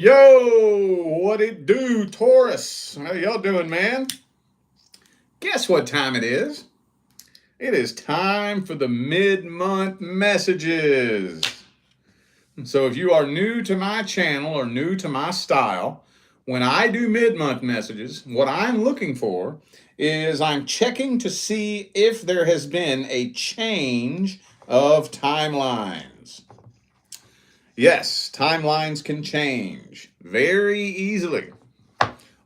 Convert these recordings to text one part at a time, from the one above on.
Yo, what it do, Taurus? How y'all doing, man? Guess what time it is? It is time for the mid-month messages. So if you are new to my channel or new to my style, when I do mid-month messages, what I'm looking for is I'm checking to see if there has been a change of timelines. Yes, timelines can change very easily.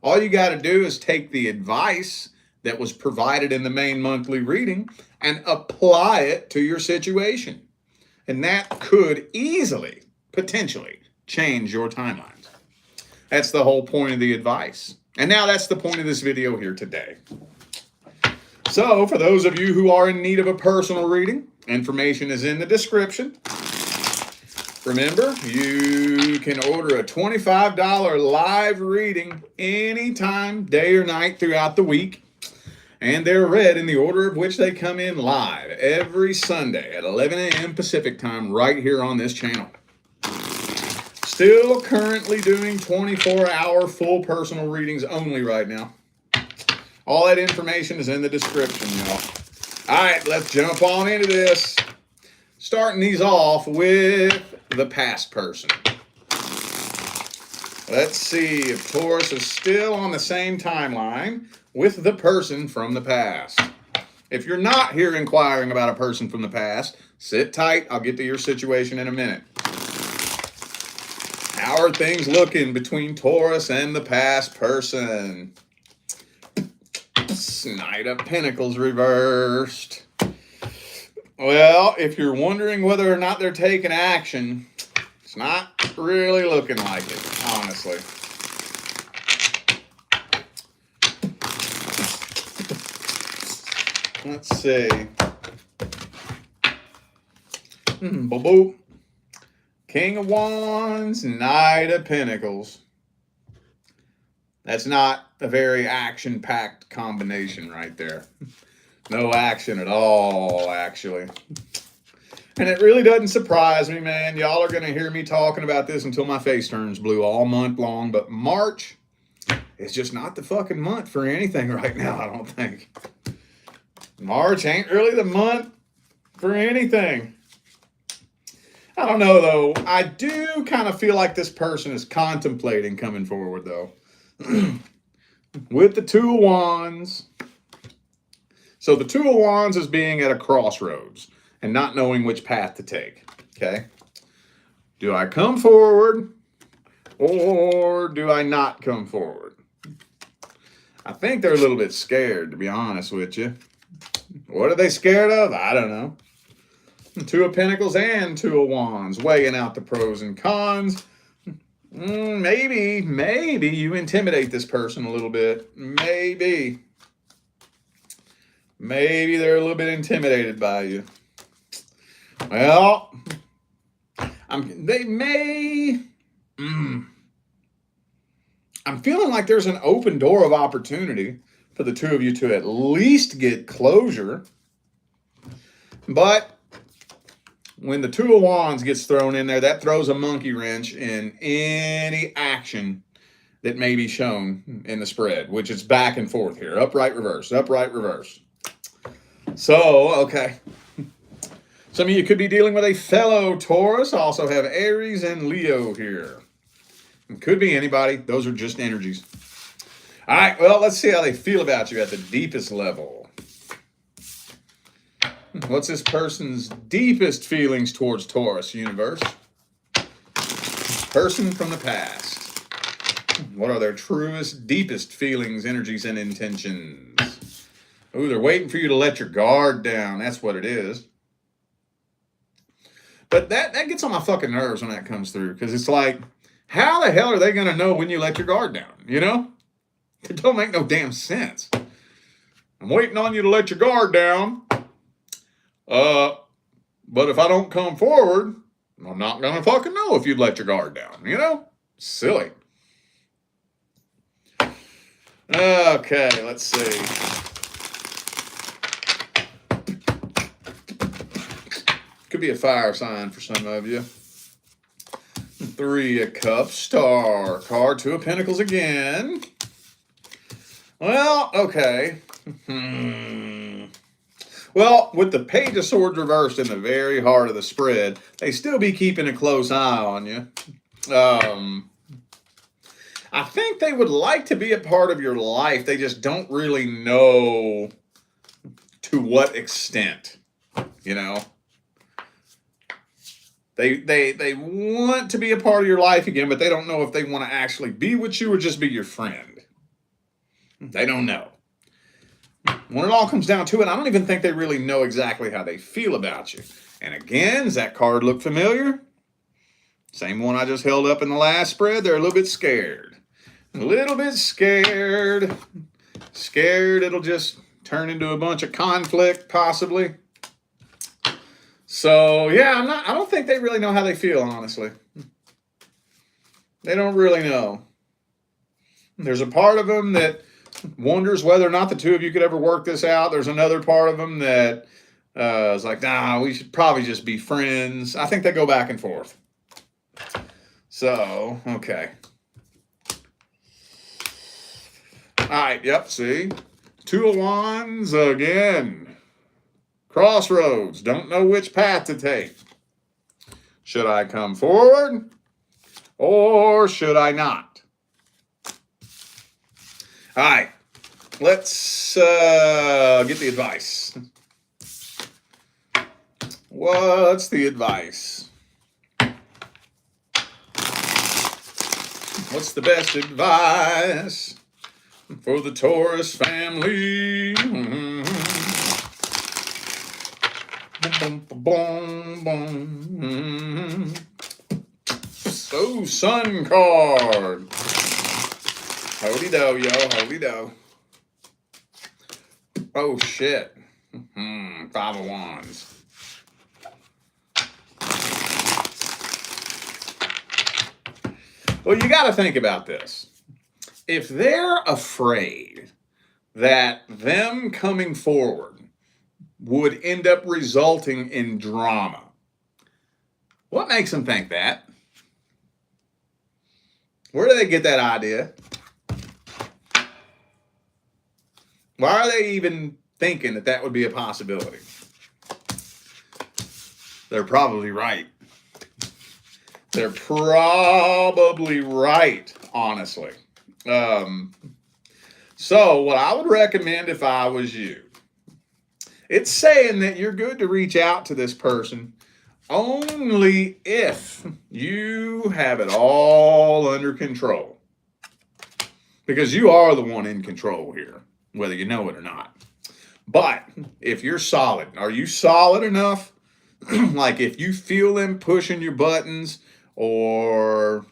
All you got to do is take the advice that was provided in the main monthly reading and apply it to your situation. And that could easily, potentially, change your timelines. That's the whole point of the advice. And now that's the point of this video here today. So, for those of you who are in need of a personal reading, information is in the description. Remember, you can order a $25 live reading anytime, day or night throughout the week. And they're read in the order of which they come in live every Sunday at 11 a.m. Pacific time right here on this channel. Still currently doing 24-hour full personal readings only right now. All that information is in the description, y'all. All right, let's jump on into this. Starting these off with the past person. Let's see if Taurus is still on the same timeline with the person from the past. If you're not here inquiring about a person from the past, sit tight. I'll get to your situation in a minute. How are things looking between Taurus and the past person? Knight of Pentacles reversed. Well, if you're wondering whether or not they're taking action, it's not really looking like it, honestly. Let's see. Boop. King of Wands, Knight of Pentacles. That's not a very action-packed combination right there. No action at all, actually. And it really doesn't surprise me, man. Y'all are going to hear me talking about this until my face turns blue all month long. But March is just not the fucking month for anything right now, I don't think. March ain't really the month for anything. I don't know, though. I do kind of feel like this person is contemplating coming forward, though. With the Two of Wands. So the Two of Wands is being at a crossroads and not knowing which path to take, okay? Do I come forward or do I not come forward? I think they're a little bit scared, to be honest with you. What are they scared of? I don't know. Two of Pentacles and Two of Wands, weighing out the pros and cons. Maybe you intimidate this person a little bit. Maybe they're a little bit intimidated by you. Well, I'm feeling like there's an open door of opportunity for the two of you to at least get closure. But when the Two of Wands gets thrown in there, that throws a monkey wrench in any action that may be shown in the spread, which is back and forth here. Upright, reverse, upright, reverse. So, okay. Some of you could be dealing with a fellow Taurus. I also have Aries and Leo here. It could be anybody. Those are just energies. All right, well, let's see how they feel about you at the deepest level. What's this person's deepest feelings towards Taurus, universe? Person from the past. What are their truest, deepest feelings, energies, and intentions? Ooh, they're waiting for you to let your guard down. That's what it is. But that gets on my fucking nerves when that comes through, because it's like, how the hell are they going to know when you let your guard down, you know? It don't make no damn sense. I'm waiting on you to let your guard down. But if I don't come forward, I'm not going to fucking know if you'd let your guard down, you know? Silly. Okay, let's see. Could be a fire sign for some of you. Three of Cups, Star card, Two of Pentacles again. Well, okay. Well, with the Page of Swords reversed in the very heart of the spread, they still be keeping a close eye on you. I think they would like to be a part of your life. They just don't really know to what extent, you know. They want to be a part of your life again, but they don't know if they want to actually be with you or just be your friend. They don't know. When it all comes down to it, I don't even think they really know exactly how they feel about you. And again, does that card look familiar? Same one I just held up in the last spread. They're a little bit scared. A little bit scared. Scared it'll just turn into a bunch of conflict, possibly. So, yeah, I don't think they really know how they feel, honestly. They don't really know. There's a part of them that wonders whether or not the two of you could ever work this out. There's another part of them that is like, nah, we should probably just be friends. I think they go back and forth. So, okay. All right, yep, see? Two of Wands again. Crossroads, don't know which path to take. Should I come forward or should I not? All right, let's get the advice. What's the advice? What's the best advice for the Taurus family? So, Sun card. Holy do, yo, holy do. Oh, shit. Five of Wands. Well, you got to think about this. If they're afraid that them coming forward would end up resulting in drama, what makes them think that? Where do they get that idea? Why are they even thinking that that would be a possibility? They're probably right. They're probably right, honestly. So what I would recommend if I was you, it's saying that you're good to reach out to this person only if you have it all under control. Because you are the one in control here, whether you know it or not. But if you're solid, are you solid enough? Like if you feel them pushing your buttons or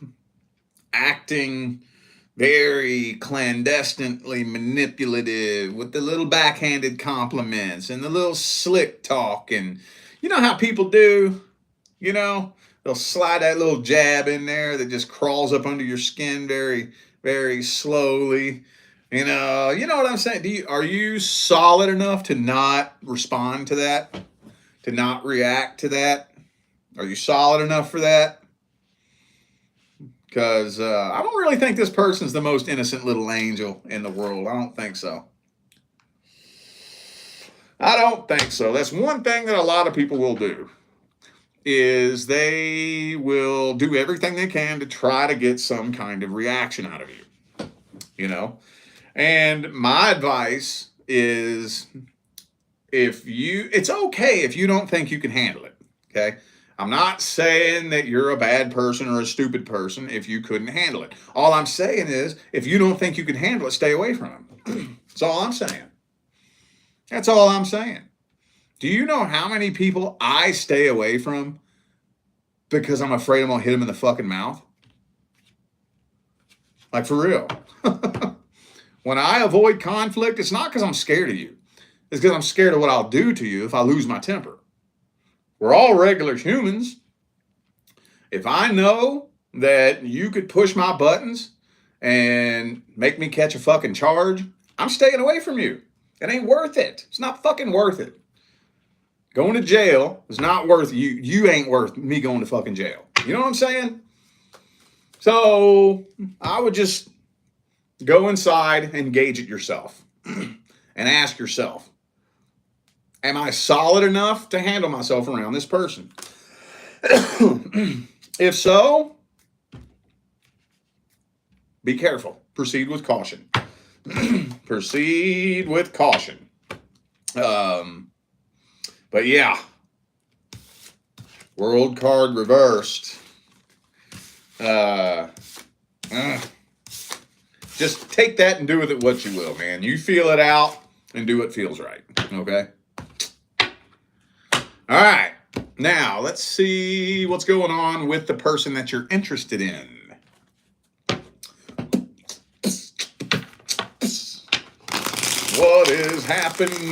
acting very clandestinely manipulative with the little backhanded compliments and the little slick talk, and you know how people do, you know, they'll slide that little jab in there that just crawls up under your skin very, very slowly. You know what I'm saying? Are you solid enough to not respond to that? To not react to that? Are you solid enough for that? Because I don't really think this person's the most innocent little angel in the world. I don't think so. I don't think so. That's one thing that a lot of people will do, is they will do everything they can to try to get some kind of reaction out of you. You know? And my advice is, it's okay if you don't think you can handle it, okay? I'm not saying that you're a bad person or a stupid person if you couldn't handle it. All I'm saying is, if you don't think you can handle it, stay away from him. That's all I'm saying. That's all I'm saying. Do you know how many people I stay away from because I'm afraid I'm going to hit him in the fucking mouth? Like, for real. When I avoid conflict, it's not because I'm scared of you. It's because I'm scared of what I'll do to you if I lose my temper. We're all regular humans. If I know that you could push my buttons and make me catch a fucking charge, I'm staying away from you. It ain't worth it. It's not fucking worth it. Going to jail is not worth you. You ain't worth me going to fucking jail. You know what I'm saying? So I would just go inside and gauge it yourself and ask yourself, am I solid enough to handle myself around this person? If so, be careful. Proceed with caution. Proceed with caution. But yeah, world card reversed. Just take that and do with it what you will, man. You feel it out and do what feels right. Okay? All right. Now, let's see what's going on with the person that you're interested in. What is happening?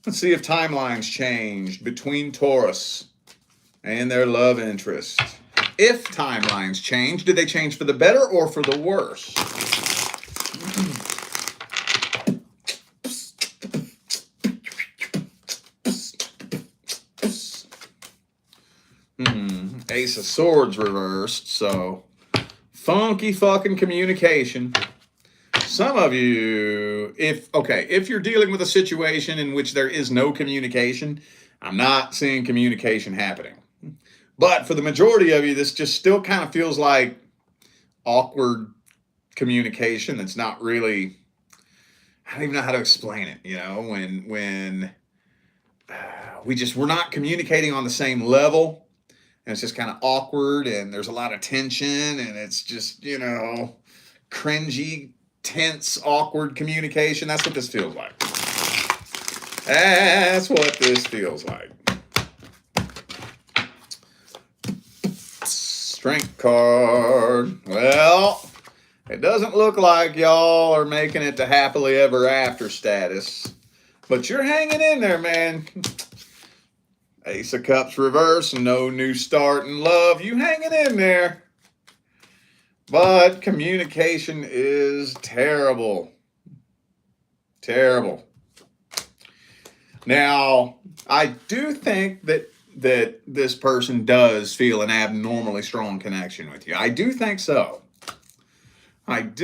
Let's see if timelines changed between Taurus and their love interest. If timelines change, did they change for the better or for the worse? Ace of Swords reversed, so funky fucking communication. Some of you, if you're dealing with a situation in which there is no communication, I'm not seeing communication happening. But for the majority of you, this just still kind of feels like awkward communication that's not really, I don't even know how to explain it, you know, when we're not communicating on the same level, and it's just kind of awkward, and there's a lot of tension, and it's just, you know, cringy, tense, awkward communication. That's what this feels like. That's what this feels like. Strength card. Well, it doesn't look like y'all are making it to happily ever after status, but you're hanging in there, man. Ace of Cups reverse, no new start in love. You hanging in there. But communication is terrible. Terrible. Now, I do think that this person does feel an abnormally strong connection with you. I do think so. But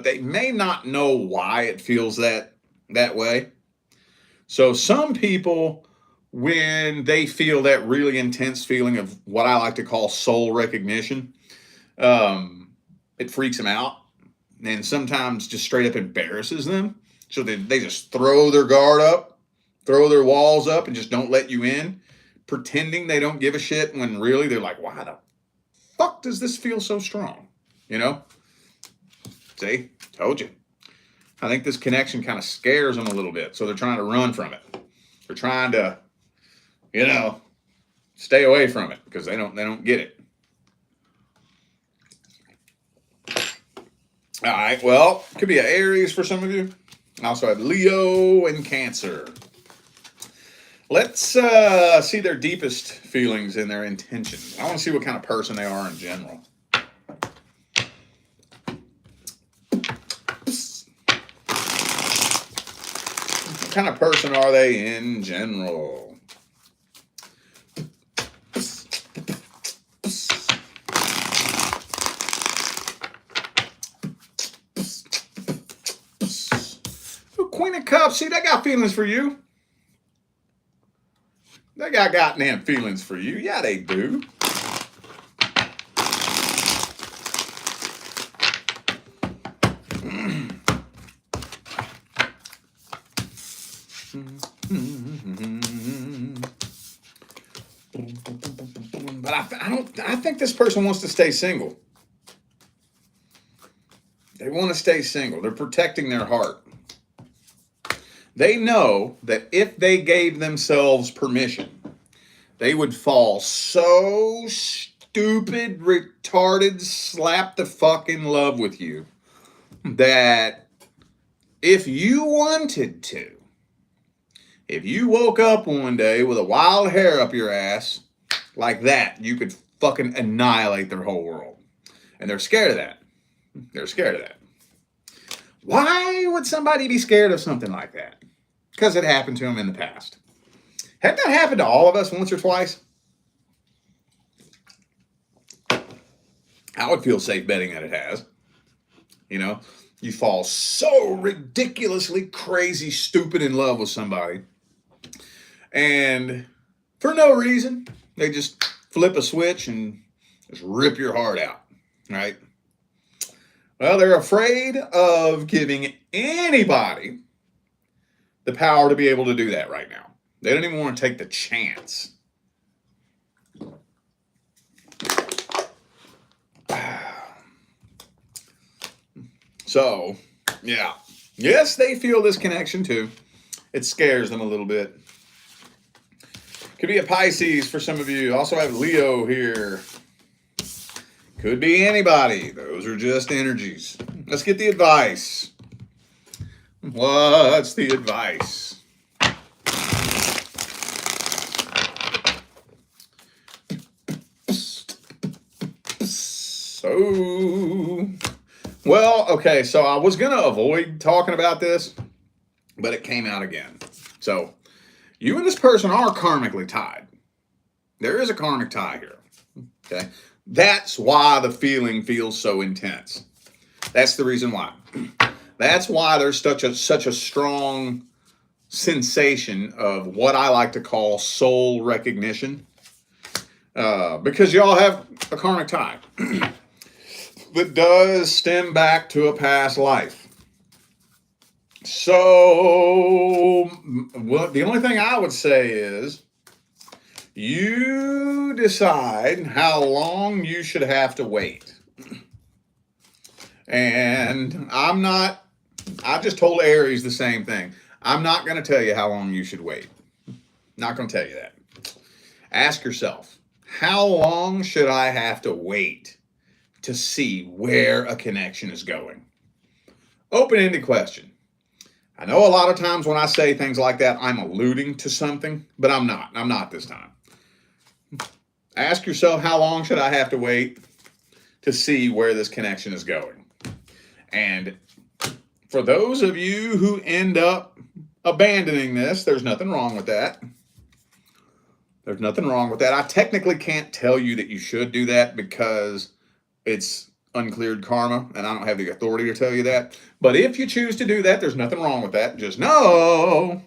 they may not know why it feels that way. So some people, when they feel that really intense feeling of what I like to call soul recognition, it freaks them out, and sometimes just straight up embarrasses them. So they just throw their guard up, throw their walls up, and just don't let you in, pretending they don't give a shit when really they're like, why the fuck does this feel so strong? You know? See? Told you. I think this connection kind of scares them a little bit, so they're trying to run from it. They're trying to, you know, stay away from it because they don't get it. All right, well, could be an Aries for some of you. I also have Leo and Cancer. Let's see their deepest feelings and their intentions. I want to see what kind of person they are in general. What kind of person are they in general? Queen of Cups, see, they got feelings for you. They got goddamn feelings for you. Yeah, they do. But I think this person wants to stay single. They want to stay single. They're protecting their heart. They know that if they gave themselves permission, they would fall so stupid, retarded, slap the fuck in love with you that if you wanted to, if you woke up one day with a wild hair up your ass like that, you could fucking annihilate their whole world. And they're scared of that. They're scared of that. Why would somebody be scared of something like that? Because it happened to them in the past. Hadn't that happened to all of us once or twice? I would feel safe betting that it has. You know, you fall so ridiculously crazy, stupid in love with somebody. And for no reason, they just flip a switch and just rip your heart out, right? Well, they're afraid of giving anybody the power to be able to do that right now. They don't even want to take the chance. So, yeah. Yes, they feel this connection too. It scares them a little bit. Could be a Pisces for some of you. Also have Leo here. Could be anybody. Those are just energies. Let's get the advice. What's the advice? So I was going to avoid talking about this, but it came out again. So you and this person are karmically tied. There is a karmic tie here. Okay. That's why the feeling feels so intense. That's the reason why. That's why there's such a strong sensation of what I like to call soul recognition. Because y'all have a karmic tie that does stem back to a past life. So, the only thing I would say is you decide how long you should have to wait. And I just told Aries the same thing. I'm not going to tell you how long you should wait. Not going to tell you that. Ask yourself, how long should I have to wait to see where a connection is going? Open-ended question. I know a lot of times when I say things like that, I'm alluding to something, but I'm not. I'm not this time. Ask yourself, how long should I have to wait to see where this connection is going? And for those of you who end up abandoning this, there's nothing wrong with that. There's nothing wrong with that. I technically can't tell you that you should do that because it's uncleared karma, and I don't have the authority to tell you that. But if you choose to do that, there's nothing wrong with that. Just know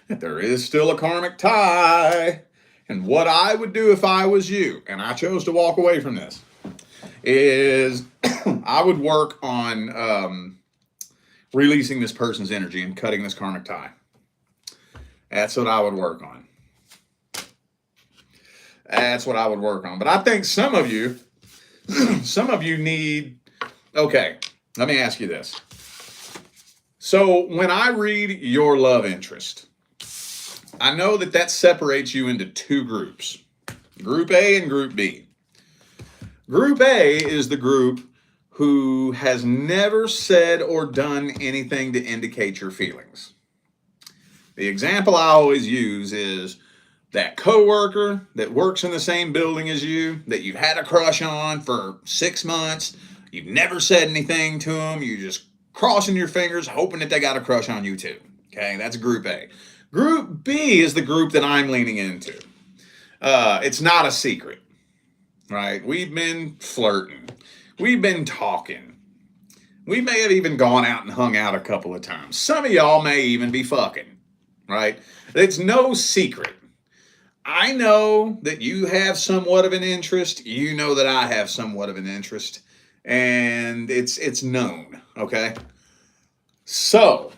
that there is still a karmic tie. And what I would do if I was you, and I chose to walk away from this, is I would work on releasing this person's energy and cutting this karmic tie. That's what I would work on. That's what I would work on. But I think some of you need, okay, let me ask you this. So when I read your love interest, I know that separates you into two groups, Group A and Group B. Group A is the group who has never said or done anything to indicate your feelings. The example I always use is that coworker that works in the same building as you, that you've had a crush on for 6 months, you've never said anything to them, you're just crossing your fingers hoping that they got a crush on you too. Okay, that's Group A. Group B is the group that I'm leaning into. It's not a secret, right? We've been flirting. We've been talking. We may have even gone out and hung out a couple of times. Some of y'all may even be fucking, right? It's no secret. I know that you have somewhat of an interest. You know that I have somewhat of an interest. And it's known, okay? So,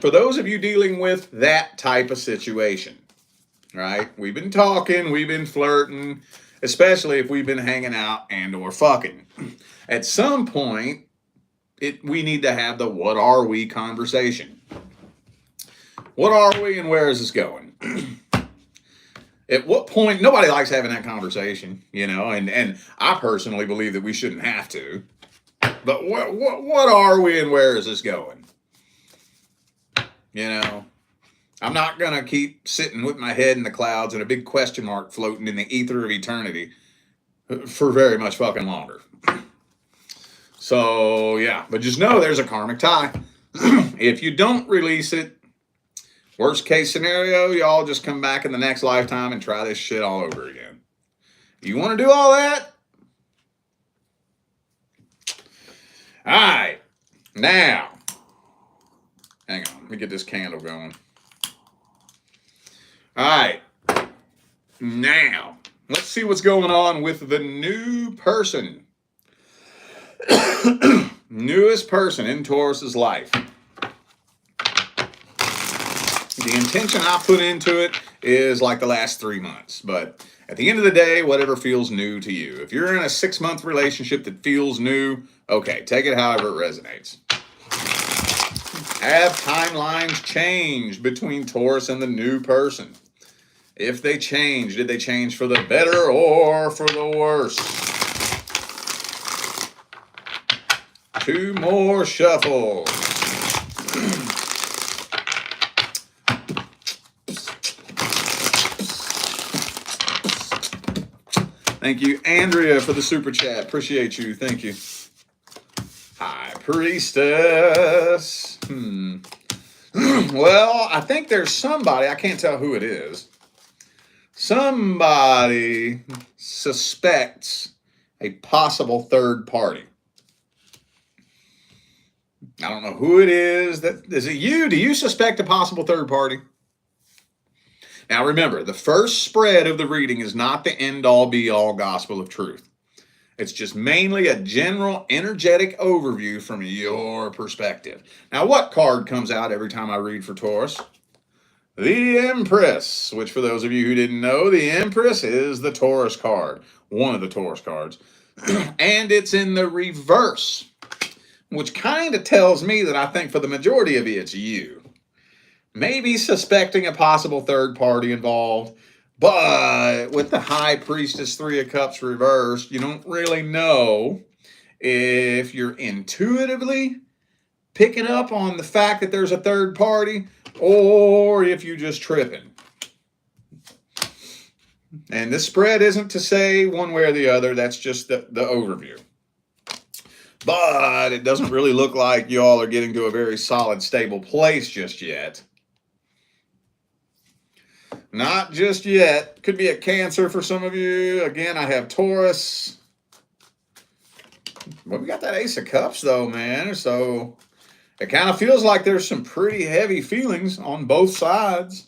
for those of you dealing with that type of situation, right? We've been talking, we've been flirting, especially if we've been hanging out and or fucking. At some point, we need to have the what are we conversation. What are we and where is this going? At what point, nobody likes having that conversation, you know, and I personally believe that we shouldn't have to. But what are we and where is this going? You know, I'm not going to keep sitting with my head in the clouds and a big question mark floating in the ether of eternity for very much fucking longer. So, yeah, but just know there's a karmic tie. If you don't release it, Worst case scenario, y'all just come back in the next lifetime and try this shit all over again. You want to do all that? All right. Now, hang on. Let me get this candle going. All right. Now, let's see what's going on with the new person. Newest person in Taurus's life. The intention I put into it is like the last 3 months. But at the end of the day, whatever feels new to you. If you're in a 6-month relationship that feels new, okay, take it however it resonates. Have timelines changed between Taurus and the new person? If they change, did they change for the better or for the worse? 2 more shuffles. Thank you, Andrea, for the super chat. Appreciate you. Thank you. High Priestess. Well, I think there's somebody, I can't tell who it is. Somebody suspects a possible third party. I don't know who it is. Is it you? Do you suspect a possible third party? Now remember, the first spread of the reading is not the end-all be-all gospel of truth. It's just mainly a general energetic overview from your perspective. Now, what card comes out every time I read for Taurus? The Empress, which for those of you who didn't know, the Empress is the Taurus card, one of the Taurus cards. And it's in the reverse, which kind of tells me that I think for the majority of you, it's you. Maybe suspecting a possible third party involved, but with the High Priestess 3 of Cups reversed, you don't really know if you're intuitively picking up on the fact that there's a third party or if you just tripping. And this spread isn't to say one way or the other, that's just the overview. But it doesn't really look like y'all are getting to a very solid, stable place just yet. Not just yet. Could be a Cancer for some of you. Again, I have Taurus. Well, we got that Ace of Cups, though, man. So it kind of feels like there's some pretty heavy feelings on both sides.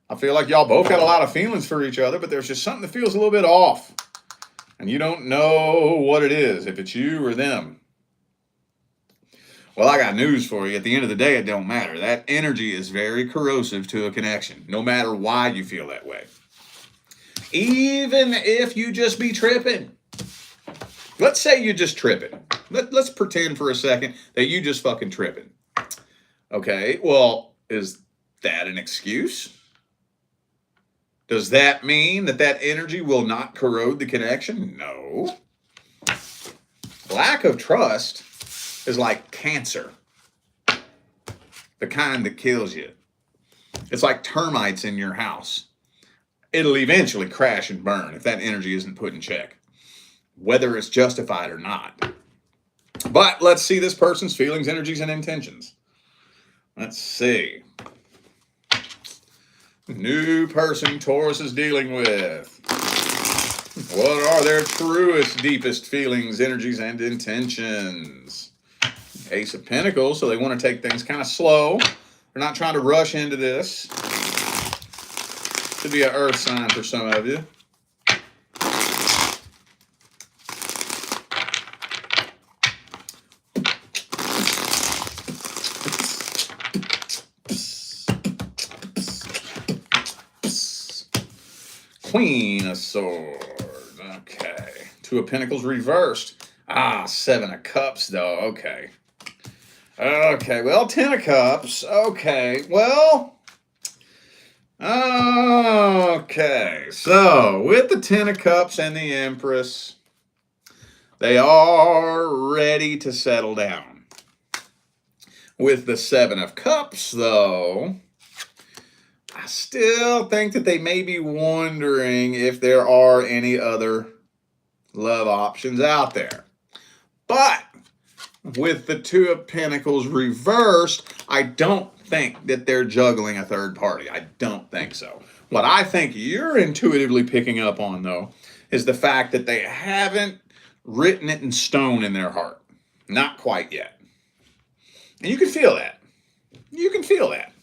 I feel like y'all both got a lot of feelings for each other, but there's just something that feels a little bit off. And you don't know what it is, if it's you or them. Well, I got news for you. At the end of the day, it don't matter. That energy is very corrosive to a connection, no matter why you feel that way. Even if you just be tripping. Let's say you're just tripping. Let's pretend for a second that you just fucking tripping. Okay, well, is that an excuse? Does that mean that that energy will not corrode the connection? No. Lack of trust is like cancer, the kind that kills you. It's like termites in your house. It'll eventually crash and burn if that energy isn't put in check, whether it's justified or not. But let's see this person's feelings, energies, and intentions. Let's see. New person Taurus is dealing with. What are their truest, deepest feelings, energies, and intentions? Ace of Pentacles, so they want to take things kind of slow. They're not trying to rush into this. Could be an earth sign for some of you. Queen of Swords. Okay. 2 of Pentacles reversed. 7 of Cups, though. Okay. Okay, well, 10 of Cups. Okay, well. Okay, so with the 10 of Cups and the Empress, they are ready to settle down. With the 7 of Cups, though, I still think that they may be wondering if there are any other love options out there. But with the 2 of Pentacles reversed, I don't think that they're juggling a third party. I don't think so. What I think you're intuitively picking up on, though, is the fact that they haven't written it in stone in their heart. Not quite yet. And you can feel that. You can feel that.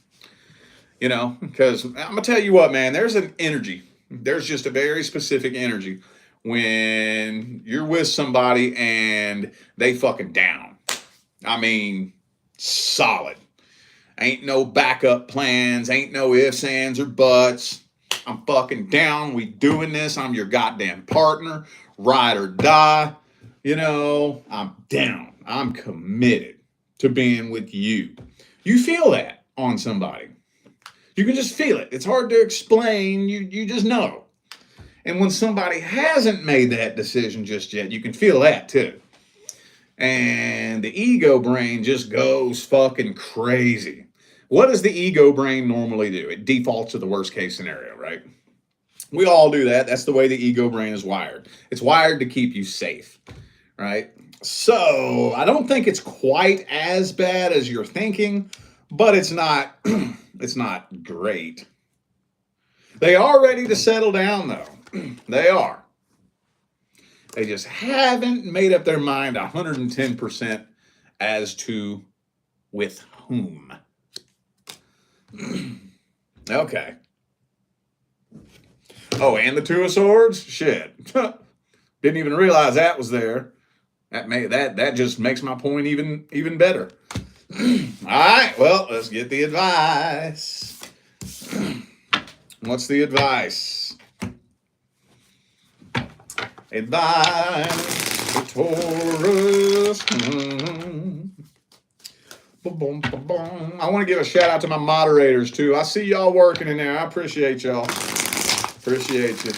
You know, because I'm going to tell you what, man, there's an energy. There's just a very specific energy when you're with somebody and they fucking down. I mean, solid. Ain't no backup plans. Ain't no ifs, ands, or buts. I'm fucking down. We doing this. I'm your goddamn partner. Ride or die. You know, I'm down. I'm committed to being with you. You feel that on somebody. You can just feel it. It's hard to explain. You just know. And when somebody hasn't made that decision just yet, you can feel that too. And the ego brain just goes fucking crazy. What does the ego brain normally do? It defaults to the worst case scenario, right? We all do that. That's the way the ego brain is wired. It's wired to keep you safe, right? So I don't think it's quite as bad as you're thinking, but it's not it's not great. They are ready to settle down though. They are. They just haven't made up their mind 110% as to with whom. Okay. Oh, and the Two of Swords? Shit. Didn't even realize that was there. That just makes my point even better. All right, well, let's get the advice. What's the advice? Advice for Taurus. I want to give a shout out to my moderators too. I see y'all working in there. I appreciate y'all. Appreciate you.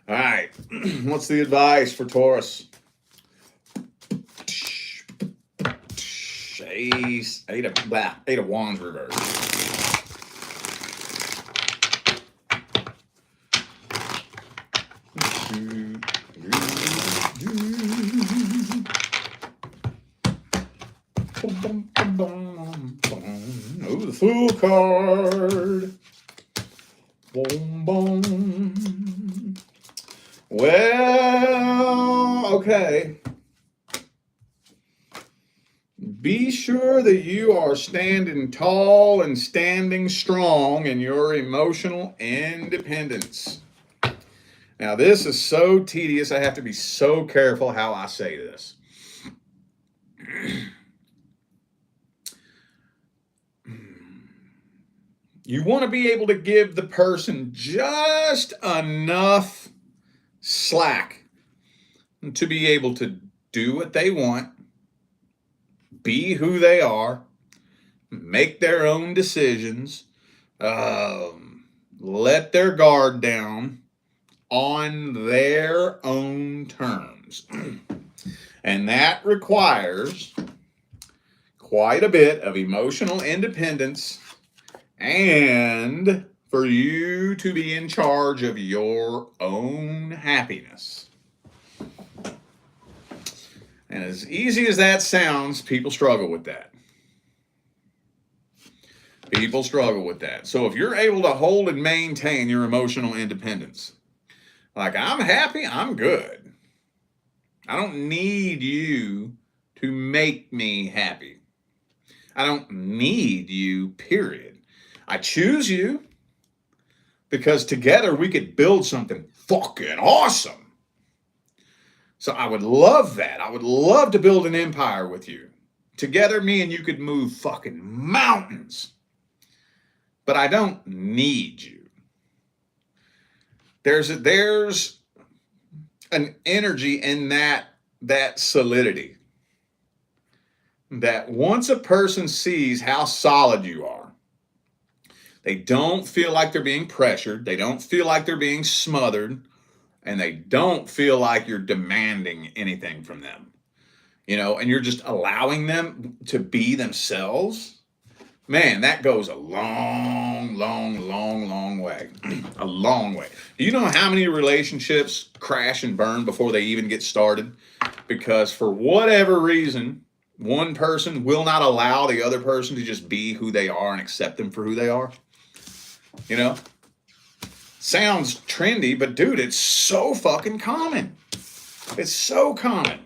All right, what's the advice for Taurus? Eight of Wands reverse. Oh, the Fool card. Boom, boom. Well, okay. Be sure that you are standing tall and standing strong in your emotional independence. Now, this is so tedious. I have to be so careful how I say this. You want to be able to give the person just enough slack to be able to do what they want, be who they are, make their own decisions, let their guard down on their own terms. And that requires quite a bit of emotional independence and for you to be in charge of your own happiness. And as easy as that sounds, people struggle with that. People struggle with that. So if you're able to hold and maintain your emotional independence, like I'm happy, I'm good. I don't need you to make me happy. I don't need you, period. I choose you because together we could build something fucking awesome. So I would love that. I would love to build an empire with you. Together, me and you could move fucking mountains. But I don't need you. There's an energy in that solidity. That once a person sees how solid you are, they don't feel like they're being pressured. They don't feel like they're being smothered. And they don't feel like you're demanding anything from them, you know, and you're just allowing them to be themselves. Man, that goes a long, long, long, long way. A long way. Do you know how many relationships crash and burn before they even get started? Because for whatever reason, one person will not allow the other person to just be who they are and accept them for who they are. You know? Sounds trendy, but dude, it's so fucking common. It's so common.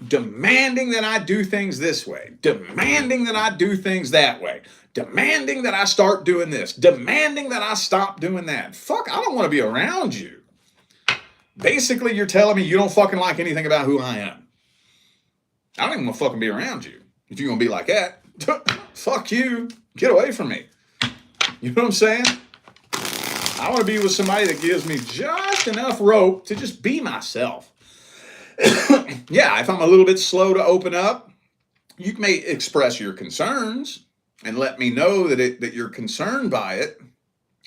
Demanding that I do things this way. Demanding that I do things that way. Demanding that I start doing this. Demanding that I stop doing that. Fuck, I don't want to be around you. Basically, you're telling me you don't fucking like anything about who I am. I don't even want to fucking be around you. If you're going to be like that, fuck you. Get away from me. You know what I'm saying? I want to be with somebody that gives me just enough rope to just be myself. Yeah, if I'm a little bit slow to open up, you may express your concerns and let me know that you're concerned by it.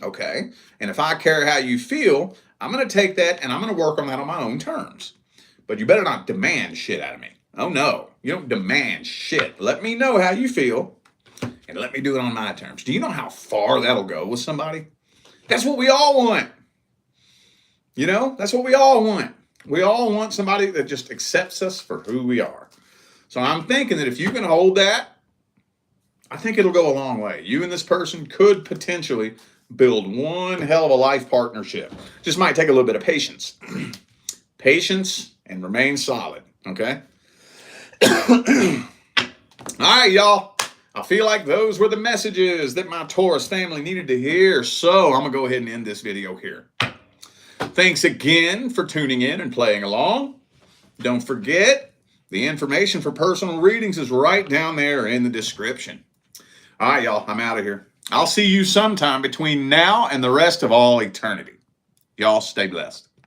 Okay. And if I care how you feel, I'm going to take that and I'm going to work on that on my own terms. But you better not demand shit out of me. Oh no, you don't demand shit. Let me know how you feel and let me do it on my terms. Do you know how far that'll go with somebody? That's what we all want. You know, that's what we all want. We all want somebody that just accepts us for who we are. So I'm thinking that if you can hold that, I think it'll go a long way. You and this person could potentially build one hell of a life partnership. Just might take a little bit of patience. Patience and remain solid, okay? All right, y'all. I feel like those were the messages that my Taurus family needed to hear. So I'm going to go ahead and end this video here. Thanks again for tuning in and playing along. Don't forget, the information for personal readings is right down there in the description. All right, y'all, I'm out of here. I'll see you sometime between now and the rest of all eternity. Y'all stay blessed.